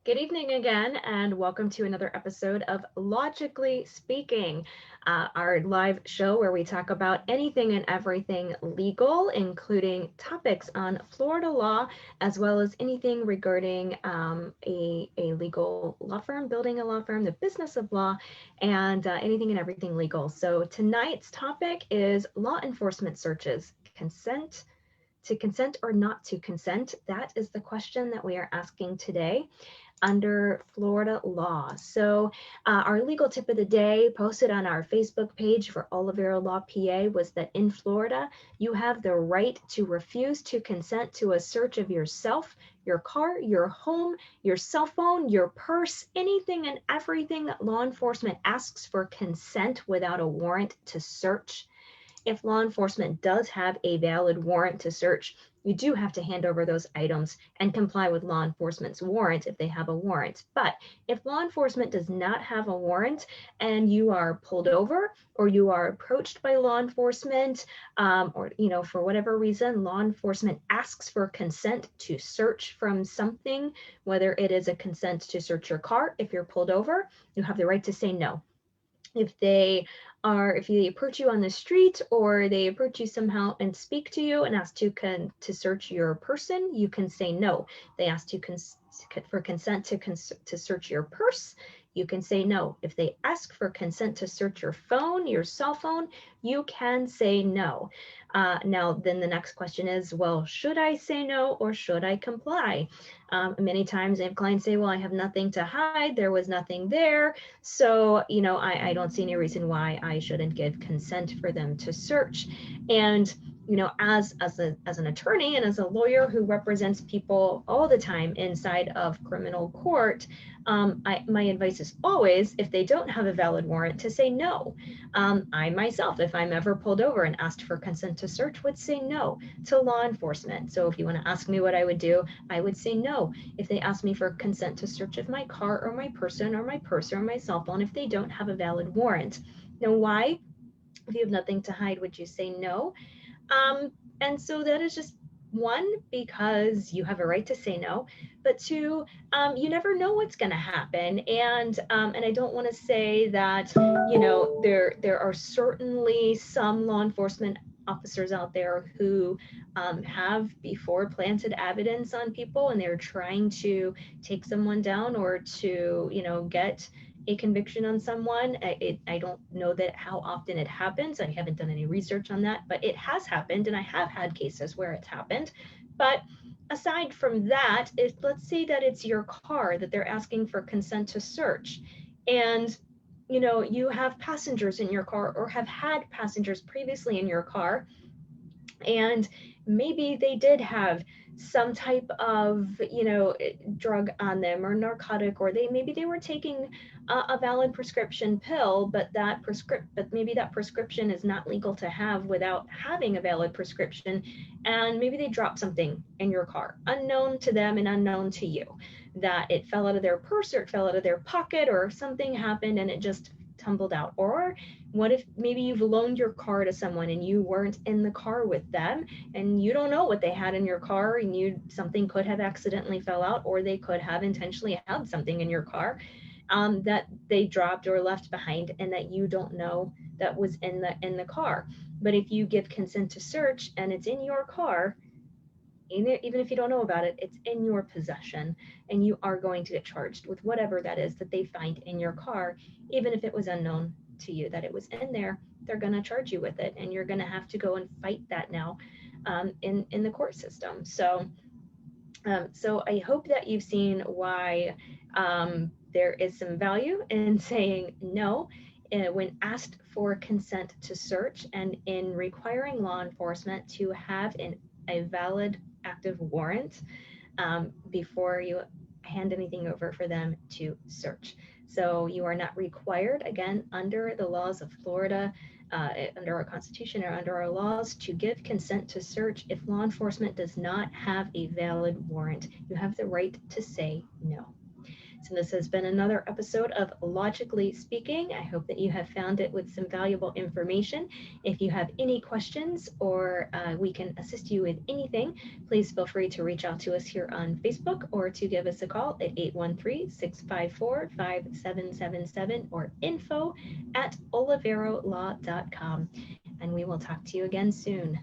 Good evening again, and welcome to another episode of Logically Speaking, our live show where we talk about anything and everything legal, including topics on Florida law, as well as anything regarding a legal law firm, building a law firm, the business of law, and anything and everything legal. So tonight's topic is law enforcement searches, consent or not to consent. That is the question that we are asking today under Florida law. So, our legal tip of the day posted on our Facebook page for Olivera Law PA was that in Florida, you have the right to refuse to consent to a search of yourself, your car, your home, your cell phone, your purse, anything and everything that law enforcement asks for consent without a warrant to search. If law enforcement does have a valid warrant to search, you do have to hand over those items and comply with law enforcement's warrant if they have a warrant. But if law enforcement does not have a warrant and you are pulled over or you are approached by law enforcement, or for whatever reason, law enforcement asks for consent to search from something, whether it is a consent to search your car if you're pulled over, you have the right to say no. If they approach you on the street or they approach you somehow and speak to you and ask to search your person, you can say no. They ask you for consent to search your purse, you can say no. If they ask for consent to search your phone, your cell phone, you can say no. Now, then the next question is, well, should I say no or should I comply? Many times I have clients say, well, I have nothing to hide. There was nothing there. So, I don't see any reason why I shouldn't give consent for them to search. And as an attorney and as a lawyer who represents people all the time inside of criminal court, my advice is always, if they don't have a valid warrant, to say no. I myself, if I'm ever pulled over and asked for consent to search, would say no to law enforcement. So if you want to ask me what I would do, I would say no. If they ask me for consent to search of my car or my person or my purse or my cell phone, if they don't have a valid warrant. Now, why? If you have nothing to hide, would you say no? And so that is just one, because you have a right to say no, but two, you never know what's going to happen. And I don't want to say that, there are certainly some law enforcement officers out there who have before planted evidence on people and they're trying to take someone down or to, get a conviction on someone. I don't know that how often it happens. I haven't done any research on that, but it has happened, and I have had cases where it's happened. But aside from that, let's say that it's your car that they're asking for consent to search, and you have passengers in your car or have had passengers previously in your car, and maybe they did have some type of drug on them or narcotic, or maybe they were taking a valid prescription pill, but maybe that prescription is not legal to have without having a valid prescription, and maybe they dropped something in your car unknown to them and unknown to you, that it fell out of their purse or it fell out of their pocket or something happened and it just tumbled out. Or what if maybe you've loaned your car to someone and you weren't in the car with them and you don't know what they had in your car, and something could have accidentally fell out, or they could have intentionally had something in your car that they dropped or left behind and that you don't know that was in the car. But if you give consent to search and it's in your car, even if you don't know about it, it's in your possession, and you are going to get charged with whatever that is that they find in your car, even if it was unknown to you that it was in there. They're going to charge you with it, and you're going to have to go and fight that now in the court system. So I hope that you've seen why there is some value in saying no when asked for consent to search, and in requiring law enforcement to have a valid active warrant before you hand anything over for them to search. So you are not required, again, under the laws of Florida, under our Constitution or under our laws, to give consent to search if law enforcement does not have a valid warrant. You have the right to say no. So this has been another episode of Logically Speaking. I hope that you have found it with some valuable information. If you have any questions or we can assist you with anything, please feel free to reach out to us here on Facebook or to give us a call at 813-654-5777 or info@oliverolaw.com. And we will talk to you again soon.